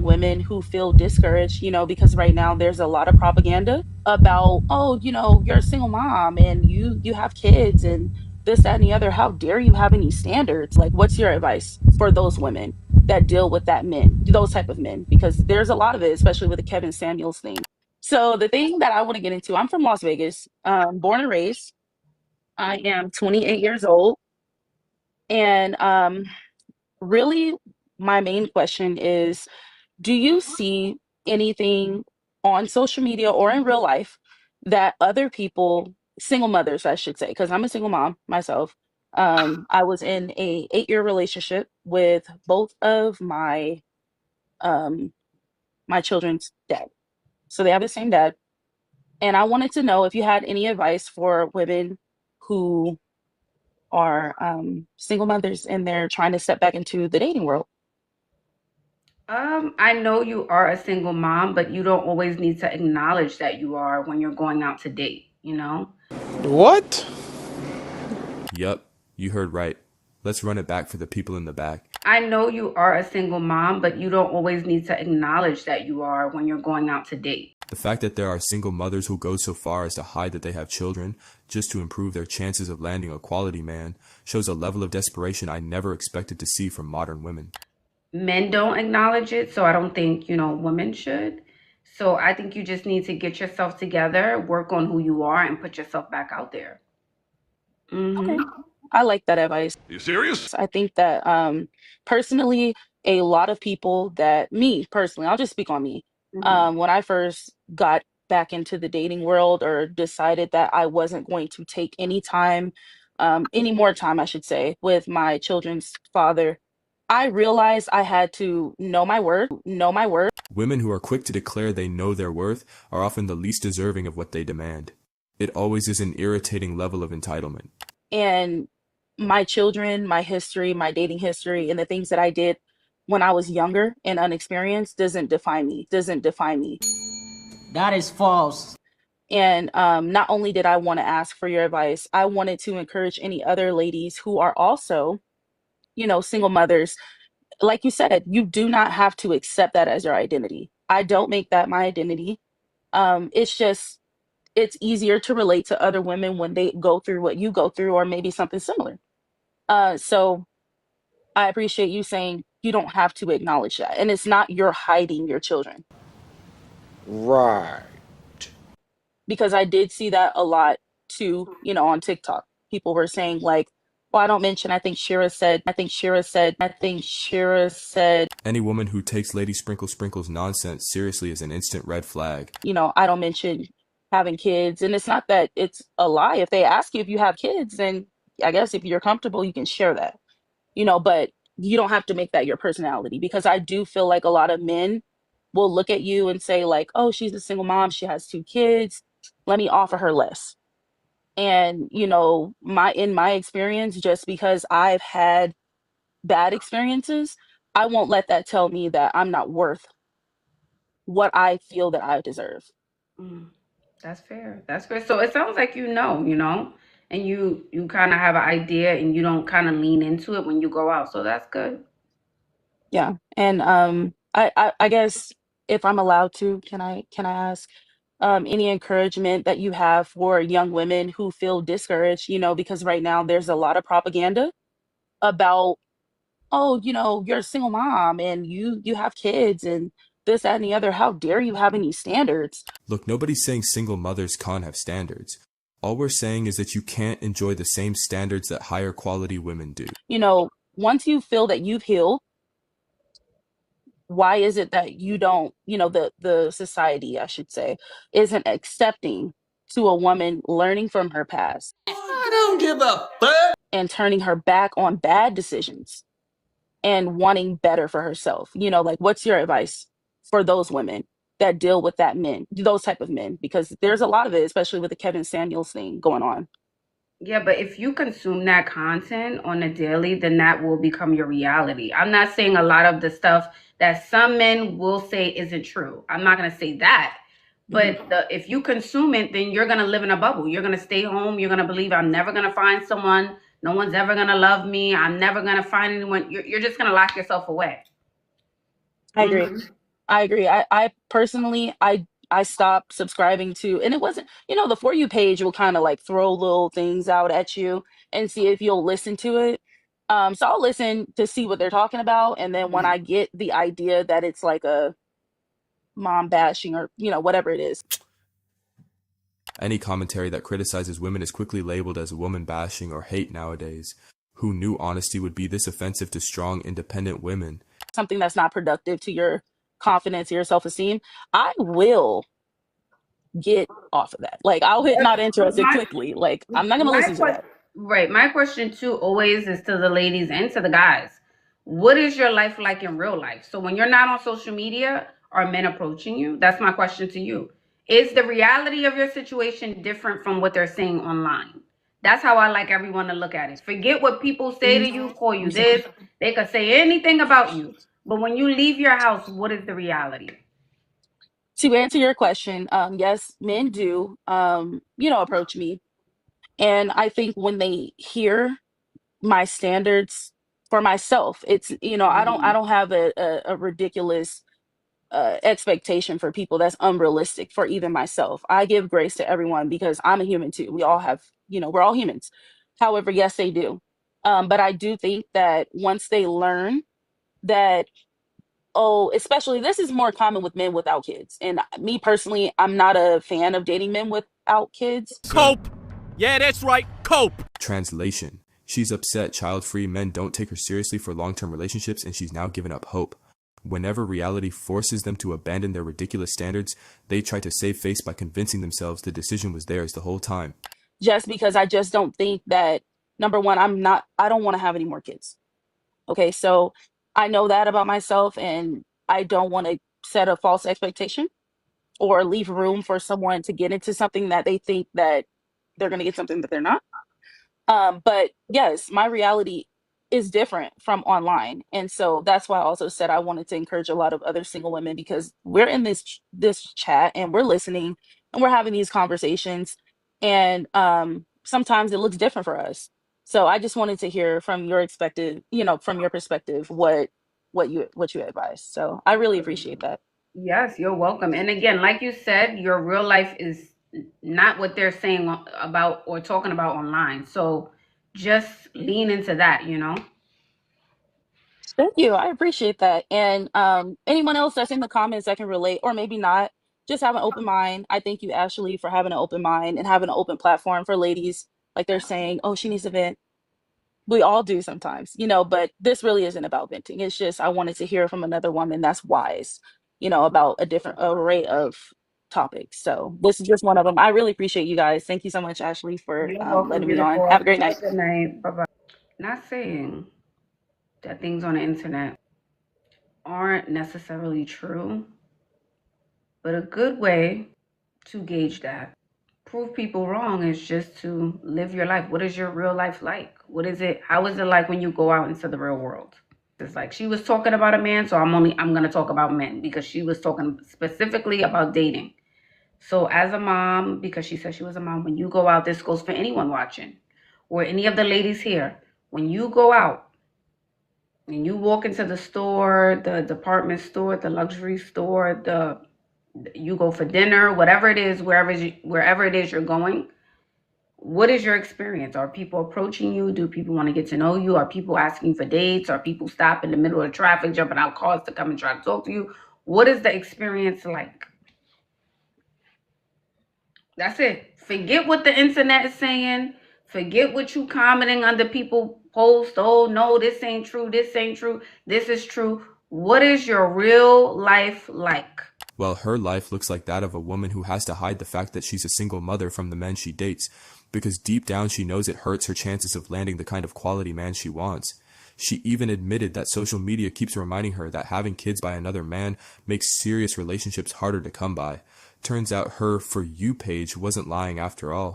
women who feel discouraged, because right now there's a lot of propaganda about, oh, you're a single mom and you have kids and this, that, and the other. How dare you have any standards? Like, what's your advice for those women that deal with those type of men? Because there's a lot of it, especially with the Kevin Samuels thing. So the thing that I want to get into, I'm from Las Vegas, born and raised. I am 28 years old. And really, my main question is, do you see anything on social media or in real life that other people, single mothers, I should say, because I'm a single mom myself. I was in a 8-year relationship with both of um, my children's dad. So they have the same dad. And I wanted to know if you had any advice for women who are single mothers and they're trying to step back into the dating world. I know you are a single mom, but you don't always need to acknowledge that you are when you're going out to date, you know? What? Yup, you heard right. Let's run it back for the people in the back. I know you are a single mom, but you don't always need to acknowledge that you are when you're going out to date. The fact that there are single mothers who go so far as to hide that they have children just to improve their chances of landing a quality man shows a level of desperation I never expected to see from modern women. Men don't acknowledge it, so I don't think, women should. So I think you just need to get yourself together, work on who you are, and put yourself back out there. Okay. Mm-hmm. I like that advice. Are you serious? I think that personally, a lot of people that me personally, I'll just speak on me. Mm-hmm. When I first got back into the dating world or decided that I wasn't going to take any more time, I should say, with my children's father, I realized I had to know my worth, Women who are quick to declare they know their worth are often the least deserving of what they demand. It always is an irritating level of entitlement. and my children, my history, my dating history, and the things that I did when I was younger and unexperienced doesn't define me. That is false. And not only did I want to ask for your advice, I wanted to encourage any other ladies who are also, single mothers. Like you said, you do not have to accept that as your identity. I don't make that my identity. It's just, it's easier to relate to other women when they go through what you go through, or maybe something similar. So I appreciate you saying you don't have to acknowledge that. And it's not you're hiding your children, Right. because I did see that a lot too, on TikTok. People were saying like, well, I don't mention, Any woman who takes Lady Sprinkle Sprinkle's nonsense seriously is an instant red flag. I don't mention having kids. And it's not that it's a lie. If they ask you if you have kids, then I guess if you're comfortable, you can share that, but you don't have to make that your personality, because I do feel like a lot of men will look at you and say like, oh, she's a single mom, she has 2 kids, let me offer her less. And in my experience, just because I've had bad experiences, I won't let that tell me that I'm not worth what I feel that I deserve. Mm. That's fair. That's fair. So it sounds like and you kind of have an idea, and you don't kind of lean into it when you go out. So that's good. Yeah. And I guess, if I'm allowed to, can I ask any encouragement that you have for young women who feel discouraged, because right now there's a lot of propaganda about, oh, you're a single mom and you have kids and this, that, and the other. How dare you have any standards? Look, nobody's saying single mothers can't have standards. All we're saying is that you can't enjoy the same standards that higher quality women do. Once you feel that you've healed, why is it that you don't, the society, I should say, isn't accepting to a woman learning from her past I don't give a fuck. and turning her back on bad decisions and wanting better for herself? Like, what's your advice for those women that deal with those type of men? Because there's a lot of it, especially with the Kevin Samuels thing going on. Yeah, but if you consume that content on a daily, then that will become your reality. I'm not saying a lot of the stuff that some men will say isn't true. I'm not going to say that. But if you consume it, then you're going to live in a bubble. You're going to stay home. You're going to believe I'm never going to find someone. No one's ever going to love me. I'm never going to find anyone. You're just going to lock yourself away. I agree. Mhm. I agree. I personally, I stopped subscribing to, and it wasn't, the For You page will kind of like throw little things out at you and see if you'll listen to it. So I'll listen to see what they're talking about, and then when I get the idea that it's like a mom bashing or whatever it is, Any commentary that criticizes women is quickly labeled as woman bashing or hate nowadays. Who knew honesty would be this offensive to strong, independent women? something that's not productive to your confidence, your self-esteem, I will get off of that. Like I'll hit not But interested quickly. Like I'm not gonna my listen to question, that. right? My question too always is to the ladies and to the guys. What is your life like in real life? So when you're not on social media, are men approaching you? That's my question to you. Is the reality of your situation different from what they're saying online? That's how I like everyone to look at it. Forget what people say to you, call you this. They could say anything about you. But when you leave your house, what is the reality? To answer your question, yes, men do, approach me. And I think when they hear my standards for myself, it's, I don't have a ridiculous expectation for people that's unrealistic for even myself. I give grace to everyone because I'm a human too. We all have, we're all humans. However, yes, they do. But I do think that once they learn that, oh, especially this is more common with men without kids. And me personally, I'm not a fan of dating men without kids. Cope. Yeah, that's right. Cope. Translation. She's upset child-free men don't take her seriously for long-term relationships, and she's now given up hope. Whenever reality forces them to abandon their ridiculous standards, they try to save face by convincing themselves the decision was theirs the whole time. Just because I just don't think that, number one, I don't want to have any more kids. Okay, so I know that about myself, and I don't want to set a false expectation or leave room for someone to get into something that they think that they're going to get something that they're not. But yes, my reality is different from online. And so that's why I also said I wanted to encourage a lot of other single women because we're in this chat and we're listening and we're having these conversations. And sometimes it looks different for us. So I just wanted to hear from your expected, from your perspective, what you advise. So I really appreciate that. Yes, you're welcome. And again, like you said, your real life is not what they're saying about or talking about online. So just lean into that. Thank you. I appreciate that. And anyone else that's in the comments that can relate, or maybe not, just have an open mind. I thank you, Ashley, for having an open mind and having an open platform for ladies. Like they're saying, oh, she needs to vent. We all do sometimes, but this really isn't about venting. It's just I wanted to hear from another woman that's wise, about a different array of topics. So this is just one of them. I really appreciate you guys. Thank you so much, Ashley, for You're welcome, letting me on. beautiful. Have a great Have night. a good night. Bye bye. Not saying that things on the internet aren't necessarily true, but a good way to gauge that, prove people wrong, is just to live your life. What is your real life like? What is it? How is it like when you go out into the real world? It's like she was talking about a man, so I'm gonna talk about men because she was talking specifically about dating. So as a mom, because she said she was a mom, when you go out, this goes for anyone watching or any of the ladies here. When you go out and you walk into the store, the department store, the luxury store, you go for dinner, whatever it is, wherever it is you're going, what is your experience? Are people approaching you? Do people want to get to know you? Are people asking for dates? Are people stopping in the middle of traffic, jumping out cars to come and try to talk to you? What is the experience like? That's it. Forget what the internet is saying. Forget what you commenting under people post. Oh no, this ain't true. This ain't true. This is true. What is your real life like? Well, her life looks like that of a woman who has to hide the fact that she's a single mother from the men she dates, because deep down she knows it hurts her chances of landing the kind of quality man she wants. She even admitted that social media keeps reminding her that having kids by another man makes serious relationships harder to come by. Turns out her For You page wasn't lying after all.